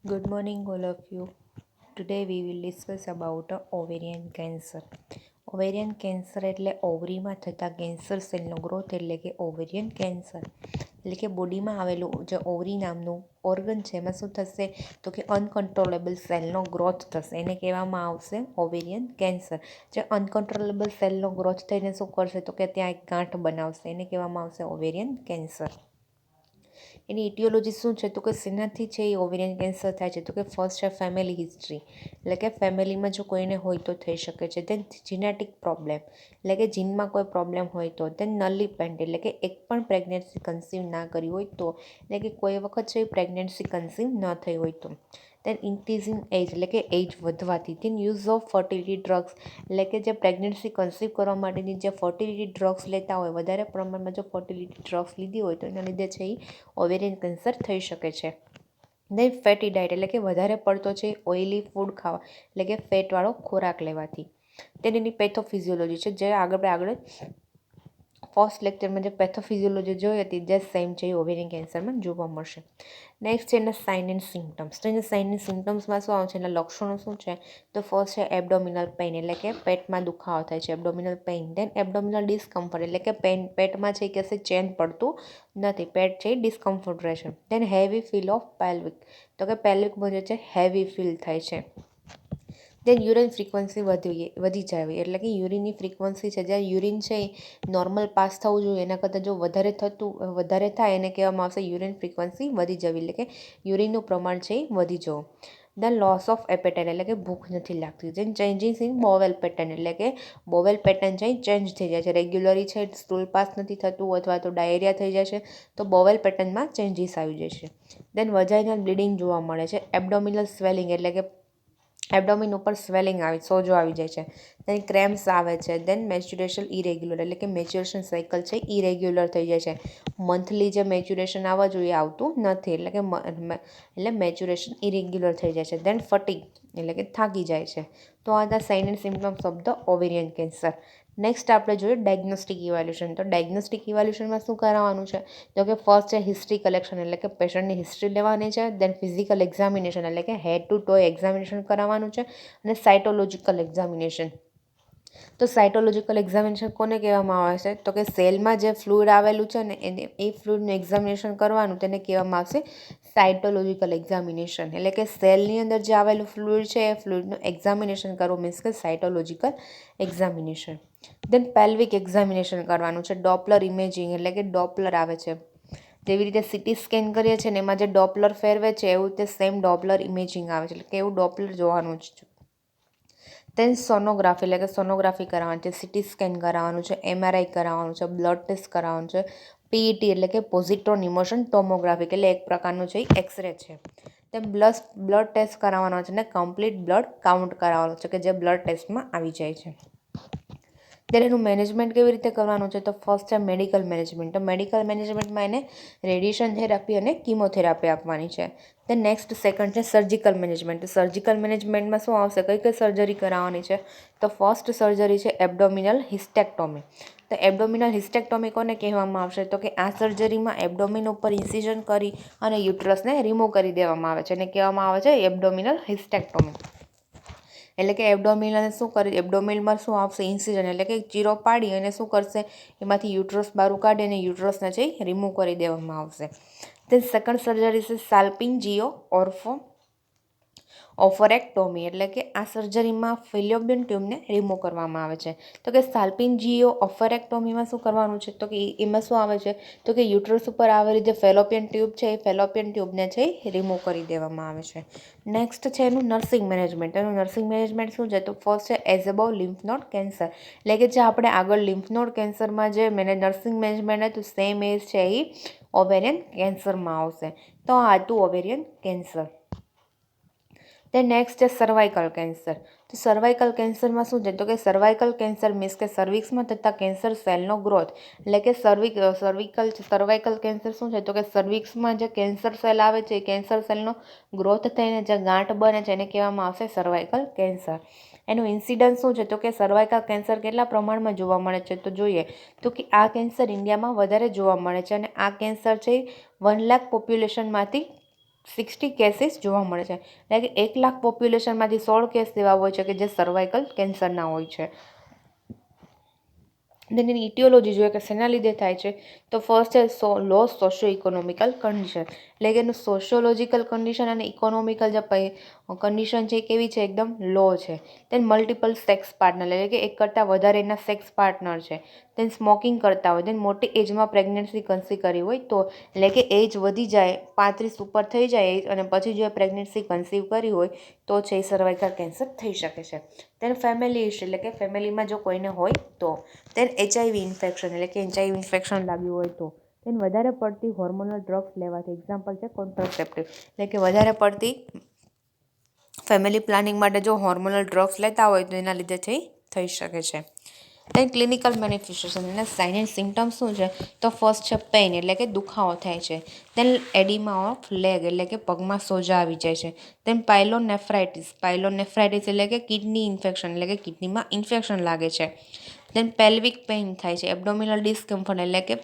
Good morning, all of you. Today we will discuss about ovarian cancer. Ovarian cancer એટલે ઓવરીમાં થતા cancer સેલનો growth એટલે કે ovarian cancer. એટલે કે બોડીમાં આવેલું જે ઓવરી નામનું ઓર્ગન છે એમાં શું થશે તો કે અનકન્ટ્રોલેબલ સેલનો ગ્રોથ થશે, એને કહેવામાં આવશે ઓવેરિયન કેન્સર. જે અનકન્ટ્રોલેબલ સેલનો ગ્રોથ થઈને શું કરશે તો કે ત્યાં એક ગાંઠ બનાવશે, એને કહેવામાં આવશે ઓવેરિયન કેન્સર. એની ઇટિયોલોજી શું છે તો કે શેનાથી છે એ ઓવેરિયન કેન્સર થાય છે તો કે ફર્સ્ટ છે ફેમિલી હિસ્ટ્રી, એટલે કે ફેમિલીમાં જો કોઈને હોય તો થઈ શકે છે. દેન જીનેટિક પ્રોબ્લેમ, એટલે કે જીનમાં કોઈ પ્રોબ્લેમ હોય તો. દેન નલી પેન્ટ, એટલે કે એક પણ પ્રેગ્નન્સી કન્સીવ ના કરી હોય તો, એટલે કે કોઈ વખત છે પ્રેગ્નન્સી કન્સીવ ન થઈ હોય તો. દેન ઇન્ક્રીઝિંગ એજ, એટલે કે એજ વધવાથી. દેન યુઝ ઓફ ફર્ટિલિટી ડ્રગ્સ, એટલે કે જે પ્રેગ્નન્સી કન્સીવ કરવા માટેની જે ફર્ટિલિટી ડ્રગ્સ લેતા હોય, વધારે પ્રમાણમાં જો ફર્ટિલિટી ડ્રગ્સ લીધી હોય તો એના લીધે છે એ ઓવેરિયન કેન્સર થઈ શકે છે. દેન ફેટી ડાયટ, એટલે કે વધારે પડતો છે ઓઇલી ફૂડ ખાવા, એટલે કે ફેટવાળો ખોરાક લેવાથી. દેન એની પેથોફિઝિયોલોજી છે, જે આગળ ફર્સ્ટ લેક્ચરમાં જે પેથોફિઝિયોલોજી જોઈ હતી જે સેમ છે એ ઓવેરિયન કેન્સરમાં જોવા મળશે. નેક્સ્ટ છે એના સાઇન એન્ડ સિમ્ટમ્સ. તો એના સાઇન એન્ડ સિમ્ટમ્સમાં શું આવે છે, એના લક્ષણો શું છે તો ફર્સ્ટ છે એબડોમિનલ પેઇન, એટલે કે પેટમાં દુખાવો થાય છે, એબડોમિનલ પેઇન. દેન એબડોમિનલ ડિસ્કમ્ફર્ટ, એટલે કે પેટમાં છે કે ચેન પડતું નથી, પેટ છે ડિસ્કમ્ફર્ટ રહે છે. દેન હેવી ફીલ ઓફ પેલ્વિક, તો કે પેલ્વિકમાં જે છે હેવી ફીલ થાય છે. દેન યુરિન ફ્રીક્વન્સી વધી જાય, એટલે કે યુરિનની ફ્રીક્વન્સી છે, જ્યાં યુરિન છે એ નોર્મલ પાસ થવું જોઈએ એના કરતાં જો વધારે થાય એને કહેવામાં આવશે યુરિન ફ્રીક્વન્સી વધી જવી, એટલે કે યુરિનનું પ્રમાણ છે એ વધી જવું. દેન લોસ ઓફ એપેટાઇટ, એટલે કે ભૂખ નથી લાગતી. દેન ચેન્જીસ ઇન બોવેલ પેટર્ન, એટલે કે બોવેલ પેટર્ન છે ચેન્જ થઈ જાય છે, રેગ્યુલરી છે સ્ટૂલ પાસ નથી થતું અથવા તો ડાયરિયા થઈ જાય છે તો બોવેલ પેટર્નમાં ચેન્જીસ આવી જાય છે. દેન વજાઇનલ બ્લીડિંગ જોવા મળે છે. એબડોમિનલ સ્વેલિંગ, એટલે કે એબડોમિન ઉપર સ્વેલિંગ સોજો આવી જાય છે. દેન ક્રેમ્પ્સ આવે છે. દેન મેચ્યુરેશન ઇરેગ્યુલર, એટલે કે મેચ્યુરેશન સાયકલ છે ઇરેગ્યુલર થઈ જાય છે. મંથલી જે મેચ્યુરેશન આવવા જોઈએ આવતું નથી, એટલે મેચ્યુરેશન ઇરેગ્યુલર થઈ જાય છે. દેન ફટીગ, એટલે કે થાકી જાય છે. તો આ હતા sign and symptoms of the ovarian cancer. Next આપણે જોઈએ ડાયગ્નોસ્ટિક ઇવેલ્યુશન. તો ડાયગ્નોસ્ટિક ઇવેલ્યુશનમાં શું કરાવવાનું છે તો કે ફર્સ્ટ છે હિસ્ટ્રી કલેક્શન, એટલે કે પેશન્ટની હિસ્ટ્રી લેવાની છે. દેન ફિઝિકલ એક્ઝામિનેશન, એટલે કે હેડ ટુ ટો એક્ઝામિનેશન કરાવવાનું છે. અને સાયટોલોજીકલ એક્ઝામિનેશન. તો સાયટોલોજીકલ એક્ઝામિનેશન કોને કહેવામાં આવે છે તો કે સેલમાં જે ફ્લુઇડ આવેલું છે ને એ ફ્લુઇડનું એક્ઝામિનેશન કરવાનું તેને કહેવામાં આવશે સાયટોલોજીકલ એક્ઝામિનેશન, એટલે કે સેલની અંદર જે આવેલું ફ્લુઇડ છે એ ફ્લુઇડનું એક્ઝામિનેશન કરવું મીન્સ કે સાયટોલોજીકલ એક્ઝામિનેશન. દેન પેલ્વિક એક્ઝામિનેશન કરવાનું છે. ડોપલર ઇમેજિંગ, એટલે કે ડોપલર આવે છે, જેવી રીતે સિટી સ્કેન કરીએ છીએ ને એમાં જે ડોપલર ફેરવે છે એવું રીતે સેમ ડોપલર ઇમેજિંગ આવે છે, એટલે કે એવું ડોપલર જોવાનું છે. દેન સોનોગ્રાફી, એટલે કે સોનોગ્રાફી કરાવવાની છે, સિટી સ્કેન કરાવવાનું છે, MRI કરાવવાનું છે, બ્લડ ટેસ્ટ કરાવવાનું છે. PET, એટલે કે પોઝિટ્રોન ઇમોશન ટોમોગ્રાફી, એટલે એક પ્રકારનું છે એક્સરે છે. તેમ બ્લડ ટેસ્ટ કરાવવાનો છે ને કમ્પ્લીટ બ્લડ કાઉન્ટ કરાવવાનું છે કે જે બ્લડ ટેસ્ટમાં આવી જાય છે. ત્યારે એનું મેનેજમેન્ટ કેવી રીતે કરવાનું છે તો ફર્સ્ટ છે મેડિકલ મેનેજમેન્ટ. તો મેડિકલ મેનેજમેન્ટમાં એને રેડિયેશન થેરાપી અને કીમોથેરાપી આપવાની છે. દેન નેક્સ્ટ સેકન્ડ છે સર્જિકલ મેનેજમેન્ટ. સર્જિકલ મેનેજમેન્ટમાં શું આવશે, કઈ સર્જરી કરાવવાની છે તો ફર્સ્ટ સર્જરી છે એબડોમિનલ હિસ્ટેક્ટોમી. તો એબડોમિનલ હિસ્ટેક્ટોમી કોને કહેવામાં આવશે તો કે આ સર્જરીમાં એબડોમિન ઉપર ઇન્સિઝન કરી અને યુટ્રસને રિમૂવ કરી દેવામાં આવે છે અને કહેવામાં આવે છે એબડોમિનલ હિસ્ટેક્ટોમી. એટલે કે એબડોમિનલ શું કરે, એબડોમિનમાં શું આવશે ઇન્સિઝન, એટલે કે ચીરો પાડી અને શું કરશે એમાંથી યુટ્રસ બહાર કાઢી અને યુટ્રસને છે રિમૂવ કરી દેવામાં આવશે. તે સેકન્ડ સર્જરી છે સાલ્પિંજિયો ઓફરેક્ટોમી, એટલે કે આ સર્જરીમાં ફિલિયોપિયન ટ્યુબને રિમૂવ કરવામાં આવે છે. તો કે સાલ્પિંજિયો ઓફરેક્ટોમીમાં શું કરવાનું છે તો કે એમાં શું આવે છે તો કે યુટ્રસ ઉપર આવેલી જે ફેલોપિયન ટ્યુબ છે એ ફેલોપિયન ટ્યુબને છે રિમૂવ કરી દેવામાં આવે છે. નેક્સ્ટ છે એનું નર્સિંગ મેનેજમેન્ટ. એનું નર્સિંગ મેનેજમેન્ટ શું છે તો ફર્સ્ટ છે એઝેબો લિમ્ફ નોડ કેન્સર, એટલે કે જે આપણે આગળ લિમ્ફ નોડ કેન્સરમાં જે નર્સિંગ મેનેજમેન્ટ હતું સેમ એજ છે એ ઓવેરિયન કેન્સરમાં આવશે. તો આ હતું ઓવેરિયન કેન્સર. તે નેક્સ્ટ છે સર્વાઇકલ કેન્સર. તો સર્વાઇકલ કેન્સરમાં શું છે તો કે સર્વાઇકલ કેન્સર મીન્સ કે સર્વિક્સમાં થતા કેન્સર સેલનો ગ્રોથ, એટલે કે સર્વાઇકલ કેન્સર શું છે તો કે સર્વિક્સમાં જે કેન્સર સેલ આવે છે એ કેન્સર સેલનો ગ્રોથ થઈને જે ગાંઠ બને છે એને કહેવામાં આવશે સર્વાઇકલ કેન્સર. એનું ઇન્સિડન્સ શું છે તો કે સર્વાઇકલ કેન્સર કેટલા પ્રમાણમાં જોવા મળે છે તો જોઈએ તો કે આ કેન્સર ઇન્ડિયામાં વધારે જોવા મળે છે અને આ કેન્સર છે 1 લાખ પોપ્યુલેશનમાંથી 60 કેસીસ જોવા મળે છે, એટલે કે 1 લાખ પોપ્યુલેશનમાંથી 16 કેસ એવા હોય છે કે જે સર્વાઇકલ કેન્સરના હોય છે. તેની ઇટિયોલોજી જોઈએ કે શેના લીધે થાય છે, તો ફર્સ્ટ છે લો સોશિયો ઇકોનોમિકલ કન્ડિશન, એટલે કે એનું સોશિયોલોજીકલ કન્ડિશન અને ઇકોનોમિકલ જે કન્ડિશન છે એ કેવી છે, એકદમ લો છે. તેન મલ્ટિપલ સેક્સ પાર્ટનર, એટલે કે એક કરતાં વધારે એના સેક્સ પાર્ટનર છે. તેન સ્મોકિંગ કરતા હોય, તેન મોટી એજમાં પ્રેગ્નન્સી કન્સીવ કરી હોય તો, એટલે કે એજ વધી જાય 35 ઉપર થઈ જાય એજ, અને પછી જો પ્રેગ્નન્સી કન્સીવ કરી હોય તો છે સર્વાઇકલ કેન્સર થઈ શકે છે. તેન ફેમિલી હિસ્ટ્રી, એટલે કે ફેમિલીમાં જો કોઈને હોય તો, તેન HIV ઇન્ફેક્શન, એટલે કે HIV ઇન્ફેક્શન લાગ્યું હોય તો, તેન વધારે પડતી હોર્મોનલ ડ્રગ્સ લેવાથી, એક્ઝામ્પલ છે કોન્ટ્રાસેપ્ટિવ, એટલે કે વધારે પડતી ફેમિલી પ્લાનિંગ માટે જો હોર્મોનલ ડ્રગ્સ લેતા હોય તો એના લીધે થઈ શકે છે. તેન ક્લિનિકલ મેનિફેસ્ટેશન અને સાઇન એન્ડ સિમ્ટમ્સ શું છે, તો ફર્સ્ટ છે પેઇન, એટલે કે દુખાવો થાય છે. તેન એડિમા ઓફ લેગ, એટલે કે પગમાં સોજા આવી જાય છે. તેન પાયલોનેફ્રાઇટિસ એટલે કે કિડની ઇન્ફેક્શન, એટલે કે કિડનીમાં ઇન્ફેક્શન લાગે છે. દેન પેલ્વિક પેઇન થાય છે. એબ્ડોમિનલ ડિસ્કમ્ફર્ટ, એટલે કે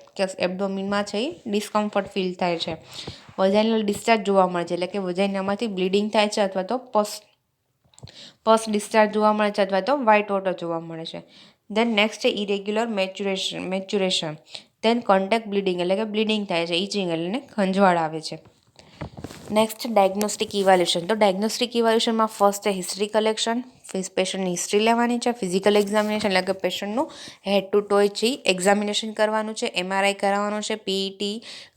એબ્ડોમિનમાં છે ડિસ્કમ્ફર્ટ ફીલ થાય છે. વજાઇનલ ડિસ્ચાર્જ જોવા મળે છે, એટલે કે વજાઇનામાંથી બ્લીડિંગ થાય છે અથવા તો પસ ડિસ્ચાર્જ જોવા મળે છે અથવા તો વ્હાઇટ વોટર જોવા મળે છે. દેન નેક્સ્ટ છે ઇરેગ્યુલર મેચ્યુરેશન. દેન કોન્ટેક્ટ બ્લીડિંગ, એટલે કે બ્લીડિંગ થાય છે, ઇચિંગ એટલે ખંજવાળ આવે છે. Next diagnostic evaluation. તો ડાયગ્નોસ્ટિક ઇવાલ્યુશનમાં ફર્સ્ટ છે હિસ્ટ્રી કલેક્શન, પેશન્ટની હિસ્ટ્રી લેવાની છે. ફિઝિકલ એક્ઝામિનેશન, એટલે કે પેશન્ટનું હેડ ટુ ટોય છે એક્ઝામિનેશન કરવાનું છે. MRI કરાવવાનું છે, PET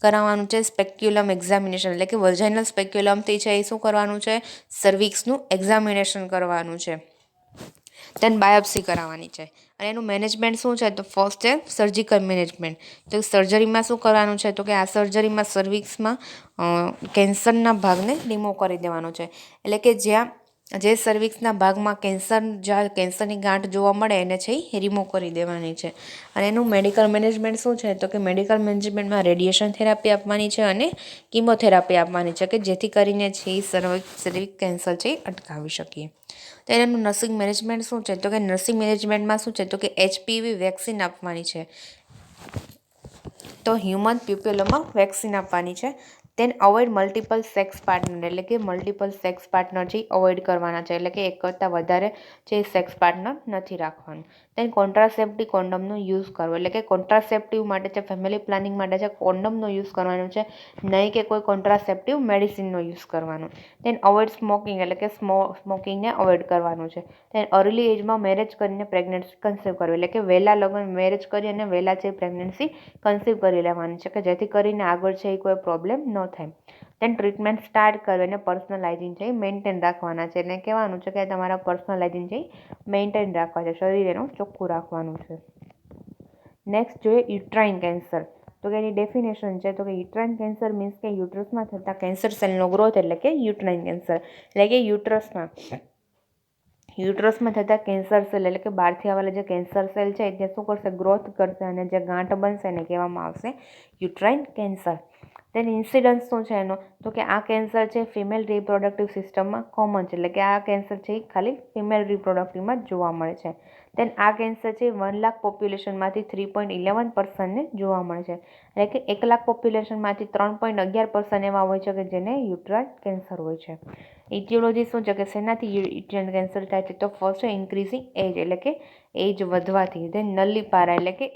કરાવવાનું છે. સ્પેક્યુલમ એક્ઝામિનેશન, એટલે કે વર્જાઇનલ સ્પેક્યુલમથી છે એ શું કરવાનું છે, સર્વિક્સનું એક્ઝામિનેશન કરવાનું છે. દેન બાયોપ્સી કરાવવાની છે. અને એનું મેનેજમેન્ટ શું છે, તો ફર્સ્ટ છે સર્જિકલ મેનેજમેન્ટ. તો સર્જરીમાં શું કરવાનું છે, તો કે આ સર્જરીમાં સર્વિક્સમાં કેન્સરના ભાગને રિમૂવ કરી દેવાનો છે. એટલે કે જે સર્વિક્સના ભાગમાં જ્યાં કેન્સરની ગાંઠ જોવા મળે એને છે એ રિમૂવ કરી દેવાની છે. અને એનું મેડિકલ મેનેજમેન્ટ શું છે, તો કે મેડિકલ મેનેજમેન્ટમાં રેડિયેશન થેરાપી આપવાની છે અને કીમોથેરાપી આપવાની છે, કે જેથી કરીને છે એ સર્વિક કેન્સર છે એ અટકાવી શકીએ. તો એનું નર્સિંગ મેનેજમેન્ટ શું છે, તો કે નર્સિંગ મેનેજમેન્ટમાં શું છે, તો કે HPV વેક્સિન આપવાની છે. તો હ્યુમન પ્યુપેલોમાં વેક્સિન આપવાની છે. દેન અવોઇડ મલ્ટિપલ સેક્સ પાર્ટનર, એટલે કે મલ્ટિપલ સેક્સ પાર્ટનર છે અવોઇડ કરવાના છે, એટલે કે એક કરતાં વધારે જે સેક્સ પાર્ટનર નથી રાખવાનું. દેન કોન્ટ્રાસેપ્ટિવ કોન્ડમનો યુઝ કરવો, એટલે કે કોન્ટ્રાસેપ્ટિવ માટે છે ફેમિલી પ્લાનિંગ માટે છે કોન્ડમનો યુઝ કરવાનો છે, નહીં કે કોઈ કોન્ટ્રાસેપ્ટિવ મેડિસિનનો યુઝ કરવાનો. દેન અવોઇડ સ્મોકિંગ, એટલે કે સ્મોકિંગને અવોઇડ કરવાનું છે. દેન અર્લી એજમાં મેરેજ કરીને પ્રેગ્નન્સી કન્સીવ કરવી, એટલે કે વહેલા લગ્ન મેરેજ કરી અને વહેલા છે પ્રેગ્નન્સી કન્સીવ કરી લેવાની છે, કે જેથી કરીને આગળ છે એ કોઈ પ્રોબ્લેમ ન થાય. દેન ટ્રીટમેન્ટ સ્ટાર્ટ કરવી અને પર્સનલ હાઇજીન છે એ મેન્ટેન રાખવાના છે. એને કહેવાનું છે કે તમારા પર્સનલ હાઇજીન છે મેન્ટેન રાખવા છે, શરીર એનું ચોખ્ખું રાખવાનું છે. નેક્સ્ટ જોઈએ યુટ્રાઇન કેન્સર. તો કે એની ડેફિનેશન છે, તો કે યુટ્રાઇન કેન્સર મીન્સ કે યુટ્રસમાં થતા કેન્સર સેલનો ગ્રોથ, એટલે કે યુટ્રાઇન કેન્સર, એટલે કે યુટ્રસમાં થતા કેન્સર સેલ, એટલે કે બહારથી આવેલા જે કેન્સર સેલ છે તે શું કરશે, ગ્રોથ કરશે અને જે ગાંઠ બનશે એને કહેવામાં આવશે યુટ્રાઇન કેન્સર. તેની ઇન્સિડન્સ શું છે એનો, તો કે આ કેન્સર છે ફિમેલ રિપ્રોડક્ટિવ સિસ્ટમમાં કોમન છે, એટલે કે આ કેન્સર છે એ ખાલી ફિમેલ રિપ્રોડક્ટિવમાં જ જોવા મળે છે. દેન આ કેન્સર છે 1 લાખ પોપ્યુલેશનમાંથી 3.11% જોવા મળે છે, એટલે કે 1 લાખ પોપ્યુલેશનમાંથી 3.11% એવા હોય છે કે જેને યુટ્રાઇન કેન્સર હોય છે. ઇટિયોલોજી શું છે, કે શેનાથી યુટ્રાઇન કેન્સર થાય છે, તો ફર્સ્ટ છે ઇન્ક્રીઝિંગ એજ, એટલે કે એજ વધવાથી. દેન નલીપારા, એટલે કે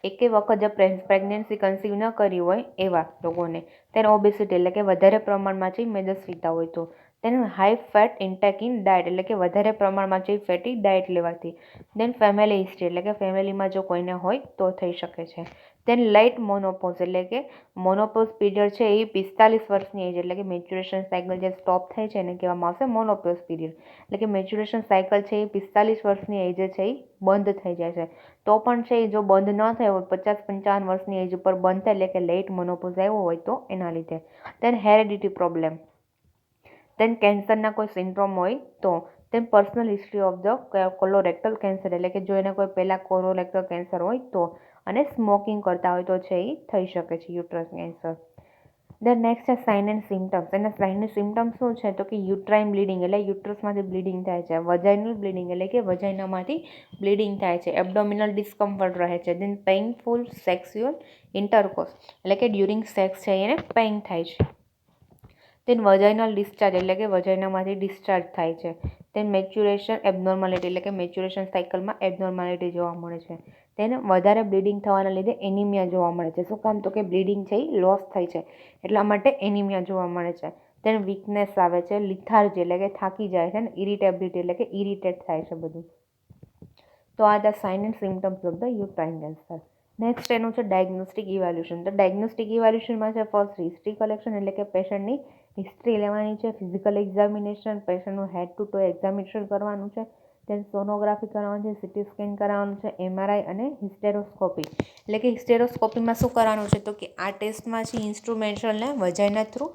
એકે વખત જે પ્રેગ્નન્સી કન્સીવ ન કરી હોય એવા લોકોને. તેને ઓબેસિટી, એટલે કે વધારે પ્રમાણમાં છે મેદસ્વીતા હોય તો. તેને high fat intake in diet, એટલે કે વધારે પ્રમાણમાં છે ફેટી ડાયટ લેવાથી. દેન ફેમિલી હિસ્ટ્રી, એટલે કે ફેમિલીમાં જો કોઈને હોય તો થઈ શકે છે. દેન લેટ મોનોપોઝ, એટલે કે મોનોપોઝ પીરિયડ છે એ 45 વર્ષની એજ, એટલે કે મેચ્યુરેશન સાયકલ જે સ્ટોપ થાય છે એને કહેવામાં આવશે મોનોપોઝ પીરિયડ. એટલે કે મેચ્યુરેશન સાયકલ છે એ 45 વર્ષની એજે છે એ બંધ થઈ જાય છે. તો પણ છે જો બંધ ન થયો હોય 50-55 વર્ષની એજ ઉપર બંધ થાય, એટલે કે લેટ મોનોપોઝ આવ્યો હોય તો એના લીધે. દેન હેરિડિટી પ્રોબ્લેમ. દેન કેન્સરના કોઈ સિન્ડ્રોમ હોય તો. Then personal history of the colorectal cancer, એટલે કે જો એને કોઈ પહેલાં કોલોરેક્ટલ કેન્સર હોય તો, અને સ્મોકિંગ કરતા હોય તો છે એ થઈ શકે છે યુટ્રસ કેન્સર. ધ નેક્સ્ટ છે સાઇન એન્ડ સિમ્ટમ્સ. એના સાઇન એન્ડ સિમ્ટમ્સ શું છે તો કે યુટ્રાઇન બ્લીડિંગ એટલે યુટ્રસમાંથી બ્લીડિંગ થાય છે, વજાઇનલ બ્લીડિંગ એટલે કે વજાઇનામાંથી બ્લીડિંગ થાય છે, એબ્ડોમિનલ ડિસ્કમ્ફર્ટ રહે છે, દેન પેઇનફુલ સેક્સ્યુઅલ ઇન્ટરકોર્સ એટલે કે ડ્યુરિંગ સેક્સ છે એને પેઇન થાય છે, તેન વજાઇનલ ડિસ્ચાર્જ એટલે કે વજાઇનામાંથી ડિસ્ચાર્જ થાય છે, તેન મેચ્યુરેશન એબનોર્માલિટી એટલે કે મેચ્યુરેશન સાયકલમાં એબનોર્માલિટી જોવા મળે છે, તેને વધારે બ્લીડિંગ થવાના લીધે એનિમિયા જોવા મળે છે. શું કામ તો કે બ્લીડિંગ છે એ લોસ થાય છે એટલા માટે એનિમિયા જોવા મળે છે. તેને વીકનેસ આવે છે, લિથાર્જી એટલે કે થાકી જાય છે, ને ઇરિટેબિલિટી એટલે કે ઇરિટેટ થાય છે બધું. તો આ the sign and symptoms of the uterine cancer. Next એનું છે ડાયગ્નોસ્ટિક ઇવેલ્યુશન. તો ડાયગ્નોસ્ટિક ઇવેલ્યુશનમાં છે ફર્સ્ટ હિસ્ટ્રી કલેક્શન એટલે કે પેશન્ટની હિસ્ટ્રી લેવાની છે, ફિઝિકલ એક્ઝામિનેશન, પેશન્ટનું હેડ ટુ ટો એક્ઝામિનેશન કરવાનું છે, તેન સોનોગ્રાફી કરાવવાનું છે, સિટી સ્કેન કરાવવાનું છે, એમઆરઆઈ અને હિસ્ટેરોસ્કોપી એટલે કે હિસ્ટેરોસ્કોપીમાં શું કરવાનું છે તો કે આ ટેસ્ટમાં છે ઇન્સ્ટ્રુમેન્ટલને વજાઇના થ્રુ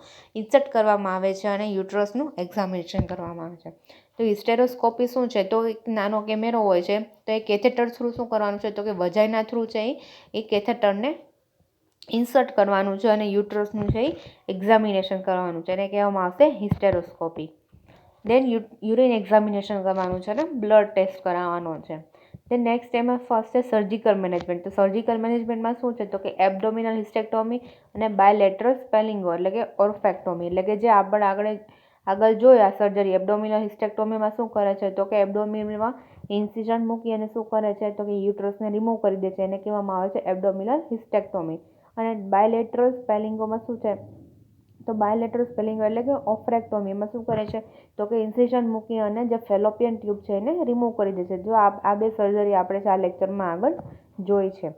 ઇન્સર્ટ કરવામાં આવે છે અને યુટ્રસનું એક્ઝામિનેશન કરવામાં આવે છે. તો હિસ્ટેરોસ્કોપી શું છે તો એક નાનો કેમેરો હોય છે, તો એ કેથેટર થ્રુ શું કરવાનું છે તો કે વજાઇના થ્રુ છે એ કેથેટરને ઇન્સર્ટ કરવાનું છે અને યુટ્રસનું છે એક્ઝામિનેશન કરવાનું છે, એને કહેવામાં આવશે હિસ્ટેરોસ્કોપી. દેન યુરિન એક્ઝામિનેશન કરવાનું છે અને બ્લડ ટેસ્ટ કરાવવાનો છે. તે નેક્સ્ટ એમાં ફર્સ્ટ છે સર્જિકલ મેનેજમેન્ટ. તો સર્જિકલ મેનેજમેન્ટમાં શું છે તો કે એબડોમિનલ હિસ્ટેક્ટોમી અને બાયલેટરલ સ્પેલિંગો એટલે કે ઓર્ફેક્ટોમી એટલે કે જે આગળ જોયા સર્જરી એબડોમિનલ હિસ્ટેક્ટોમીમાં શું કરે છે તો કે એબડોમિનલમાં ઇન્સિઝન મૂકી અને શું કરે છે તો કે યુટ્રસને રિમૂવ કરી દે છે, એને કહેવામાં આવે છે એબડોમિનલ હિસ્ટેક્ટોમી. અને બાયલેટરલ સ્પેલિંગોમાં શું છે તો બાયલેટરલ સ્પેલિંગ એટલે કે ઓફરેક્ટોમી, એમાં શું કરે છે તો કે ઇન્સિઝન મૂકી અને જે ફેલોપિયન ટ્યુબ છે એને રિમૂવ કરી દે છે. જો આ બે સર્જરી આપણે આ લેક્ચરમાં આગળ જોઈ છે.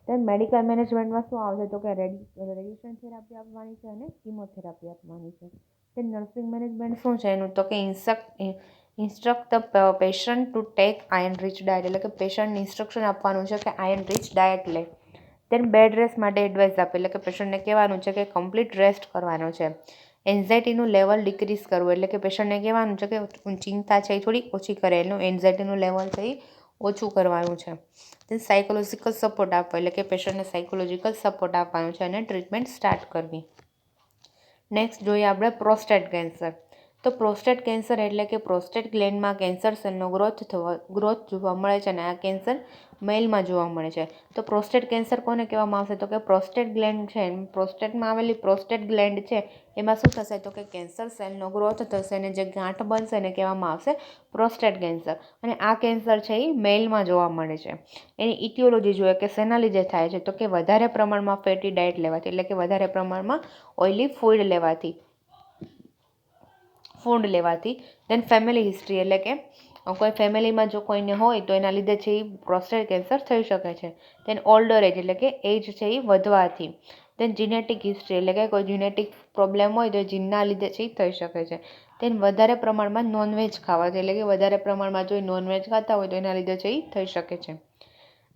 દેન મેડિકલ મેનેજમેન્ટમાં શું આવશે તો કે રેડિયેશન થેરાપી આપવાની છે અને કિમોથેરાપી આપવાની છે. તે નર્સિંગ મેનેજમેન્ટ શું છે એનું તો કે instruct the patient to take iron rich diet એટલે કે પેશન્ટને ઇન્સ્ટ્રક્શન આપવાનું છે કે આયર્ન રીચ ડાયટ લે. દેન બેડ રેસ્ટ માટે એડવાઇસ આપે એટલે કે પેશન્ટને કહેવાનું છે કે કમ્પ્લીટ રેસ્ટ કરવાનો છે. એન્ઝાઇટીનું લેવલ ડિક્રીઝ કરવું એટલે કે પેશન્ટને કહેવાનું છે કે ચિંતા છે એ થોડી ઓછી કરે, એનું એન્ઝાઇટીનું લેવલ છે એ ઓછું કરવાનું છે. દેન સાયકોલોજીકલ સપોર્ટ આપવો એટલે કે પેશન્ટને સાયકોલોજીકલ સપોર્ટ આપવાનો છે અને ટ્રીટમેન્ટ સ્ટાર્ટ કરવી. નેક્સ્ટ જોઈએ આપણે પ્રોસ્ટેટ કેન્સર. તો પ્રોસ્ટેટ કેન્સર એટલે કે પ્રોસ્ટેટ ગ્લેન્ડમાં કેન્સર સેલનો ગ્રોથ જોવા મળે છે અને આ કેન્સર મેલમાં જોવા મળે છે. તો પ્રોસ્ટેટ કેન્સર કોને કહેવામાં આવશે તો કે પ્રોસ્ટેટ ગ્લેન્ડ છે, પ્રોસ્ટેટમાં આવેલી પ્રોસ્ટેટ ગ્લેન્ડ છે એમાં શું થશે તો કે કેન્સર સેલનો ગ્રોથ થશે અને જે ગાંઠ બનશે એને કહેવામાં આવશે પ્રોસ્ટેટ કેન્સર. અને આ કેન્સર છે એ મેલમાં જોવા મળે છે. એની ઇટિયોલોજી જોઈએ કે શેના લીધે થાય છે તો કે વધારે પ્રમાણમાં ફેટી ડાયટ લેવાથી એટલે કે વધારે પ્રમાણમાં ઓઇલી ફૂડ લેવાથી. દેન ફેમિલી હિસ્ટ્રી એટલે કે કોઈ ફેમિલીમાં જો કોઈને હોય તો એના લીધે છે એ પ્રોસ્ટેટ કેન્સર થઈ શકે છે. દેન ઓલ્ડર એજ એટલે કે એજ છે એ વધવાથી. દેન જીનેટિક હિસ્ટ્રી એટલે કે કોઈ જીનેટિક પ્રોબ્લેમ હોય તો જીનના લીધે છે એ થઈ શકે છે. દેન વધારે પ્રમાણમાં નોનવેજ ખાવાથી એટલે કે વધારે પ્રમાણમાં જો નોનવેજ ખાતા હોય તો એના લીધે છે એ થઈ શકે છે.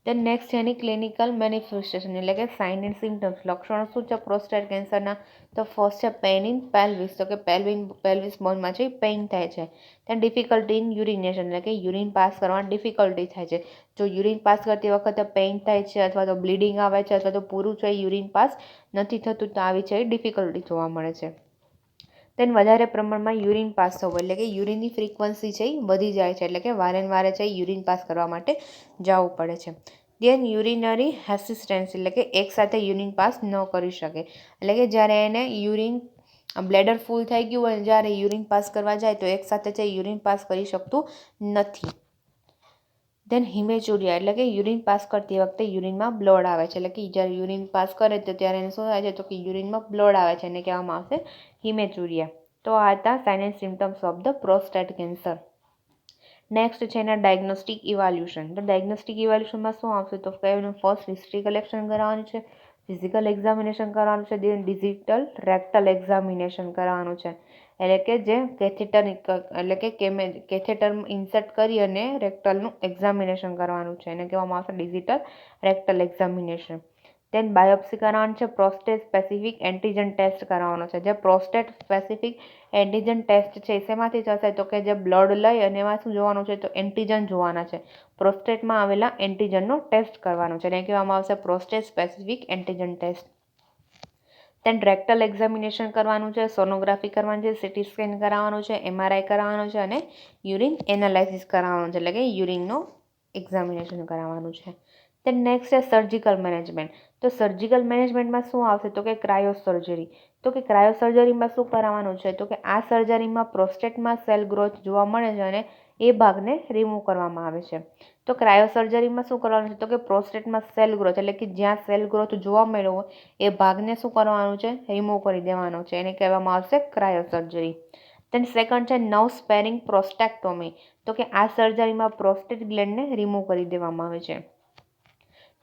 દેન નેક્સ્ટ છે એની ક્લિનિકલ મેનિફેસ્ટેશન એટલે કે સાઇન એન્ડ સિમ્ટમ્સ. લક્ષણો શું છે પ્રોસ્ટેટ કેન્સરના તો ફર્સ્ટ છે પેઇન ઇન પેલ્વિસ તો કે પેલ્વિસ બોનમાં છે પેઇન થાય છે. દેન ડિફિકલ્ટી ઇન યુરિનેશન એટલે કે યુરિન પાસ કરવામાં ડિફિકલ્ટી થાય છે. જો યુરિન પાસ કરતી વખતે પેઇન થાય છે અથવા તો બ્લીડિંગ આવે છે અથવા તો પૂરું છે યુરિન પાસ નથી થતું તો આવી છે ડિફિકલ્ટી જોવા મળે છે. દેન વધારે પ્રમાણમાં યુરિન પાસ થવું એટલે કે યુરિનની ફ્રીક્વન્સી છે એ વધી જાય છે એટલે કે વારે છે યુરિન પાસ કરવા માટે જવું પડે છે. દેન યુરિનરી હેસિસ્ટન્સ એટલે કે એકસાથે યુરિન પાસ ન કરી શકે એટલે કે જ્યારે એને બ્લેડર ફૂલ થઈ ગયું હોય જ્યારે યુરિન પાસ કરવા જાય તો એકસાથે છે યુરિન પાસ કરી શકતું નથી. દેન હિમેચુરિયા એટલે કે યુરિન પાસ કરતી વખતે યુરિનમાં બ્લડ આવે છે એટલે કે જ્યારે યુરિન પાસ કરે તો ત્યારે એને શું થાય છે તો કે યુરિનમાં બ્લડ આવે છે એને કહેવામાં આવશે હિમેચુરિયા. તો આ હતા sign and symptoms of the prostate cancer. Next છે એના ડાયગ્નોસ્ટિક ઇવાલ્યુશન. તો ડાયગ્નોસ્ટિક ઇવાલ્યુશનમાં શું આવશે તો કે એનું ફર્સ્ટ હિસ્ટ્રી કલેક્શન કરવાનું છે, ફિઝિકલ એક્ઝામિનેશન કરવાનું છે, દેન ડિજિટલ રેક્ટલ એક્ઝામિનેશન કરવાનું છે એટલે કે જે કેથેટર ઇન્સર્ટ કરી અને રેક્ટલનું એક્ઝામિનેશન કરવાનું છે એને કહેવામાં આવશે ડિજિટલ રેક્ટલ એક્ઝામિનેશન. દેન બાયોપ્સી કરવાનું છે, પ્રોસ્ટેટ સ્પેસિફિક એન્ટીજન ટેસ્ટ કરાવવાનો છે. જે પ્રોસ્ટેટ સ્પેસિફિક એન્ટીજન ટેસ્ટ છે શેમાંથી થશે તો કે જે બ્લડ લઈ અને એમાં શું જોવાનું છે તો એન્ટીજન જોવાના છે. પ્રોસ્ટેટમાં આવેલા એન્ટીજનનો ટેસ્ટ કરવાનો છે એને કહેવામાં આવશે પ્રોસ્ટેટ સ્પેસિફિક એન્ટીજન ટેસ્ટ. દેન રેક્ટલ એક્ઝામિનેશન કરવાનું છે, સોનોગ્રાફી કરવાની છે, સીટી સ્કેન કરાવવાનું છે, MRI કરાવવાનું છે અને યુરિન એનાલાઇસિસ કરાવવાનું છે, એટલે કે યુરિનનો એક્ઝામિનેશન કરાવવાનું છે. દેન નેક્સ્ટ છે સર્જિકલ મેનેજમેન્ટ. તો સર્જિકલ મેનેજમેન્ટમાં શું આવશે તો કે ક્રાયો સર્જરી. તો કે ક્રાયો સર્જરીમાં શું કરાવવાનું છે તો કે આ સર્જરીમાં પ્રોસ્ટેટમાં સેલ ગ્રોથ જોવા મળે છે અને એ ભાગને રિમૂવ કરવામાં આવે છે. તો ક્રાયો સર્જરીમાં શું કરવાનું છે તો કે પ્રોસ્ટેટમાં સેલ ગ્રોથ એટલે કે જ્યાં સેલ ગ્રોથ જોવા મળ્યો હોય એ ભાગને શું કરવાનું છે રિમૂવ કરી દેવાનો છે, એને કહેવામાં આવશે ક્રાયો સર્જરી. દેન સેકન્ડ છે નર્વ સ્પેરિંગ પ્રોસ્ટેક્ટોમી. તો કે આ સર્જરીમાં પ્રોસ્ટેટ ગ્લેન્ડને રિમૂવ કરી દેવામાં આવે છે.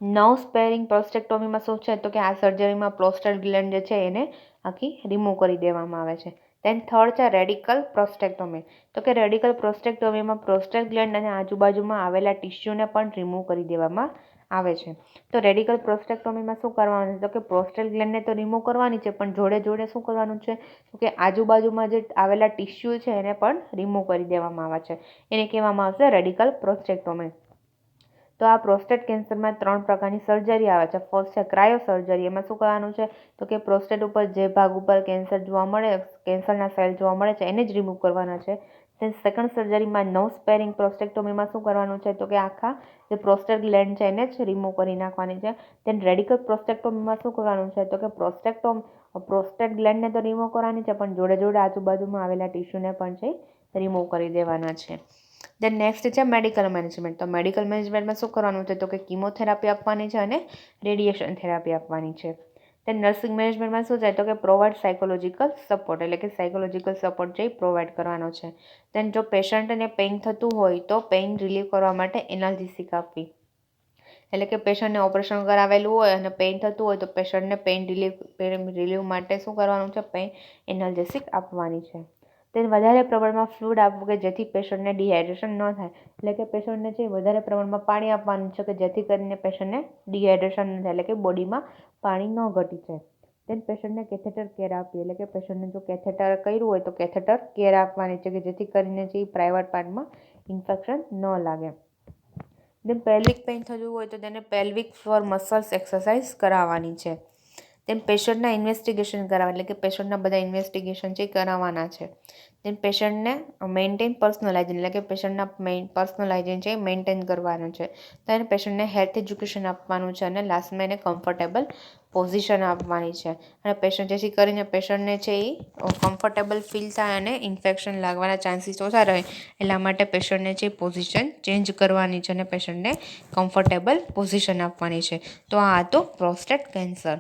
નર્વ સ્પેરિંગ પ્રોસ્ટેક્ટોમીમાં શું છે તો કે આ સર્જરીમાં પ્રોસ્ટેટ ગ્લેન્ડ જે છે એને આખી રિમૂવ કરી દેવામાં આવે છે. દેન થર્ડ છે રેડિકલ પ્રોસ્ટેક્ટોમી. તો કે રેડિકલ પ્રોસ્ટેક્ટોમીમાં પ્રોસ્ટેટ ગ્લેન્ડ અને આજુબાજુમાં આવેલા ટિશ્યુને પણ રિમૂવ કરી દેવામાં આવે છે. તો રેડિકલ પ્રોસ્ટેક્ટોમીમાં શું કરવાનું છે તો કે પ્રોસ્ટેટ ગ્લેન્ડને તો રિમૂવ કરવાની છે પણ જોડે જોડે શું કરવાનું છે તો કે આજુબાજુમાં જે આવેલા ટિશ્યુ છે એને પણ રિમૂવ કરી દેવામાં આવે છે, એને કહેવામાં આવશે રેડિકલ પ્રોસ્ટેક્ટોમી. તો આ પ્રોસ્ટેટ કેન્સરમાં 3 પ્રકારની સર્જરી આવે છે. ફર્સ્ટ છે ક્રાયો સર્જરી. એમાં શું કરવાનું છે તો કે પ્રોસ્ટેટ ઉપર જે ભાગ ઉપર કેન્સર જોવા મળે, કેન્સરના સેલ જોવા મળે છે એને જ રિમૂવ કરવાના છે. દેન સેકન્ડ સર્જરીમાં નર્વ સ્પેરિંગ પ્રોસ્ટેક્ટોમીમાં શું કરવાનું છે તો કે આખા જે પ્રોસ્ટેટ ગ્લેન્ડ છે એને જ રિમૂવ કરી નાખવાની છે. દેન રેડિકલ પ્રોસ્ટેક્ટોમીમાં શું કરવાનું છે તો કે પ્રોસ્ટેટ ગ્લેન્ડને તો રિમૂવ કરવાની છે પણ જોડે જોડે આજુબાજુમાં આવેલા ટિશ્યુને પણ છે રિમૂવ કરી દેવાના છે. દેન નેક્સ્ટ છે મેડિકલ મેનેજમેન્ટ. તો મેડિકલ મેનેજમેન્ટમાં શું કરવાનું છે તો કે કિમોથેરાપી આપવાની છે અને રેડિયેશન થેરાપી આપવાની છે. દેન નર્સિંગ મેનેજમેન્ટમાં શું છે તો કે પ્રોવાઈડ સાયકોલોજીકલ સપોર્ટ, એટલે કે સાયકોલોજીકલ સપોર્ટ જે પ્રોવાઈડ કરવાનો છે. દેન જો પેશન્ટને પેઇન થતું હોય તો પેઇન રિલીવ કરવા માટે એનાલ્જેસિક આપવી, એટલે કે પેશન્ટને ઓપરેશન કરાવેલું હોય અને પેઇન થતું હોય તો પેશન્ટને પેઇન રિલીવ માટે શું કરવાનું છે પેઇન એનાલ્જેસિક આપવાની છે. તેને વધારે પ્રમાણમાં ફ્લૂઇડ આપવું કે જેથી પેશન્ટને ડિહાઇડ્રેશન ન થાય, એટલે કે પેશન્ટને છે વધારે પ્રમાણમાં પાણી આપવાનું છે કે જેથી કરીને પેશન્ટને ડિહાઇડ્રેશન ન થાય, એટલે કે બોડીમાં પાણી ન ઘટી જાય. દેન પેશન્ટને કેથેટર કેર આપવી, એટલે કે પેશન્ટને જો કેથેટર કર્યું હોય તો કેથેટર કેર આપવાની છે કે જેથી કરીને જે પ્રાઇવેટ પાર્ટમાં ઇન્ફેક્શન ન લાગે. દેન પેલ્વિક પેઇન થતું હોય તો તેને પેલ્વિક ફ્લોર મસલ્સ એક્સરસાઇઝ કરાવવાની છે. દેન પેશન્ટના ઇન્વેસ્ટિગેશન કરાવવા, એટલે કે પેશન્ટના બધા ઇન્વેસ્ટિગેશન છે કરાવવાના છે. દેન પેશન્ટને મેન્ટેન પર્સનલ હાઇજીન, એટલે કે પેશન્ટના પર્સનલ હાઇજીન છે એ મેન્ટેન કરવાનું છે. then પેશન્ટને હેલ્થ એજ્યુકેશન આપવાનું છે અને લાસ્ટમાં એને કમ્ફર્ટેબલ પોઝિશન આપવાની છે અને પેશન્ટ જેથી કરીને પેશન્ટને છે એ કમ્ફર્ટેબલ ફીલ થાય અને ઇન્ફેક્શન લાગવાના ચાન્સીસ ઓછા રહે, એટલા માટે પેશન્ટને છે પોઝિશન ચેન્જ કરવાની છે અને પેશન્ટને કમ્ફર્ટેબલ પોઝિશન આપવાની છે. તો આ હતું પ્રોસ્ટેટ કેન્સર.